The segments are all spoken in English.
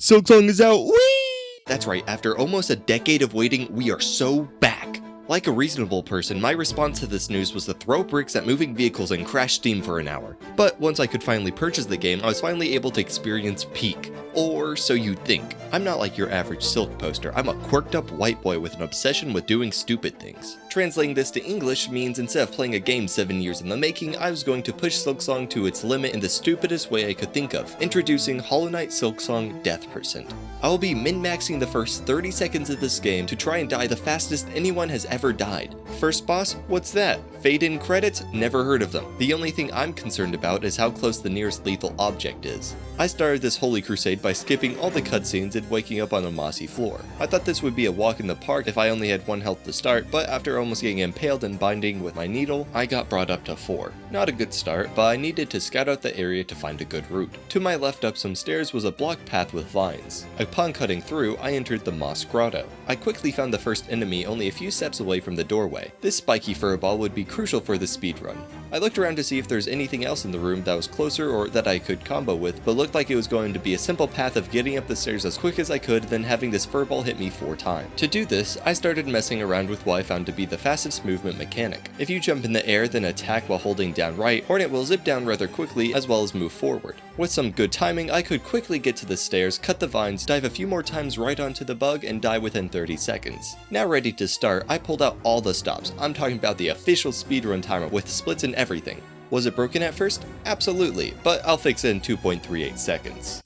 Silksong is out, whee! That's right, after almost a decade of waiting, we are so back. Like a reasonable person, my response to this news was to throw bricks at moving vehicles and crash Steam for an hour. But once I could finally purchase the game, I was finally able to experience peak. Or so you'd think. I'm not like your average Silk poster, I'm a quirked up white boy with an obsession with doing stupid things. Translating this to English means instead of playing a game 7 years in the making, I was going to push Silksong to its limit in the stupidest way I could think of, introducing Hollow Knight Silksong Death Percent. I will be min-maxing the first 30 seconds of this game to try and die the fastest anyone has ever died. First boss? What's that? Fade-in credits? Never heard of them. The only thing I'm concerned about is how close the nearest lethal object is. I started this holy crusade by skipping all the cutscenes and waking up on a mossy floor. I thought this would be a walk in the park if I only had 1 health to start, but after almost getting impaled and binding with my needle, I got brought up to 4. Not a good start, but I needed to scout out the area to find a good route. To my left up some stairs was a blocked path with vines. Upon cutting through, I entered the moss grotto. I quickly found the first enemy only a few steps away from the doorway. This spiky furball would be crucial for the speedrun. I looked around to see if there's anything else in the room that was closer or that I could combo with, but looked like it was going to be a simple path of getting up the stairs as quick as I could, then having this furball hit me 4 times. To do this, I started messing around with what I found to be the fastest movement mechanic. If you jump in the air then attack while holding down right, Hornet will zip down rather quickly as well as move forward. With some good timing, I could quickly get to the stairs, cut the vines, dive a few more times right onto the bug, and die within 30 seconds. Now ready to start, I pulled out all the stops. I'm talking about the official speedrun timer with splits and everything. Was it broken at first? Absolutely, but I'll fix it in 2.38 seconds.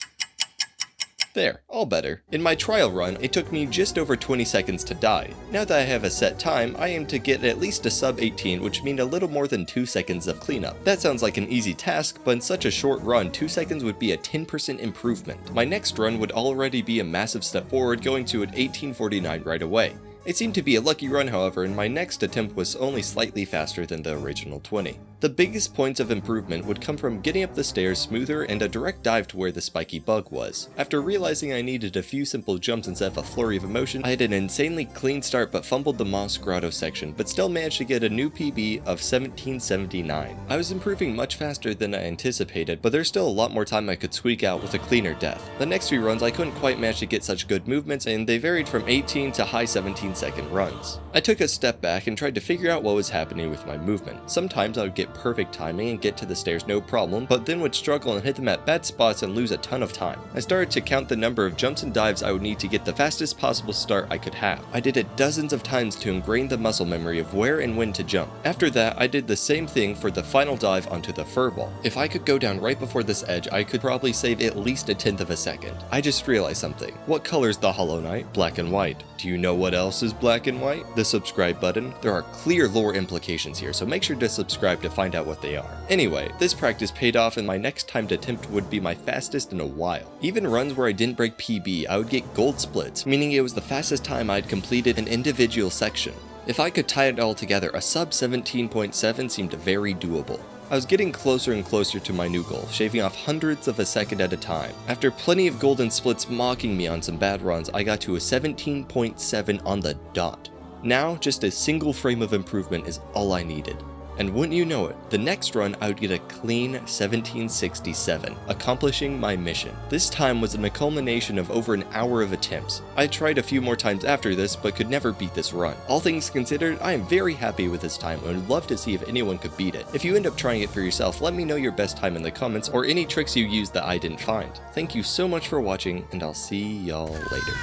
There, all better. In my trial run, it took me just over 20 seconds to die. Now that I have a set time, I aim to get at least a sub 18, which means a little more than 2 seconds of cleanup. That sounds like an easy task, but in such a short run, 2 seconds would be a 10% improvement. My next run would already be a massive step forward, going to an 18:49 right away. It seemed to be a lucky run, however, and my next attempt was only slightly faster than the original 20. The biggest points of improvement would come from getting up the stairs smoother and a direct dive to where the spiky bug was. After realizing I needed a few simple jumps instead of a flurry of emotion, I had an insanely clean start but fumbled the moss grotto section, but still managed to get a new PB of 17:79. I was improving much faster than I anticipated, but there's still a lot more time I could squeak out with a cleaner death. The next 3 runs I couldn't quite manage to get such good movements, and they varied from 18 to high 17-second runs. I took a step back and tried to figure out what was happening with my movement. Sometimes I would get perfect timing and get to the stairs no problem, but then would struggle and hit them at bad spots and lose a ton of time. I started to count the number of jumps and dives I would need to get the fastest possible start I could have. I did it dozens of times to ingrain the muscle memory of where and when to jump. After that, I did the same thing for the final dive onto the furball. If I could go down right before this edge, I could probably save at least a 1/10 of a second. I just realized something. What color is the Hollow Knight? Black and white. Do you know what else is black and white? The subscribe button. There are clear lore implications here, so make sure to subscribe to find out what they are. Anyway, this practice paid off and my next timed attempt would be my fastest in a while. Even runs where I didn't break PB, I would get gold splits, meaning it was the fastest time I'd completed an individual section. If I could tie it all together, a sub 17.7 seemed very doable. I was getting closer and closer to my new goal, shaving off hundreds of a second at a time. After plenty of golden splits mocking me on some bad runs, I got to a 17.7 on the dot. Now, just a single frame of improvement is all I needed. And wouldn't you know it, the next run I would get a clean 1767, accomplishing my mission. This time was a culmination of over an hour of attempts. I tried a few more times after this, but could never beat this run. All things considered, I am very happy with this time and would love to see if anyone could beat it. If you end up trying it for yourself, let me know your best time in the comments or any tricks you used that I didn't find. Thank you so much for watching, and I'll see y'all later.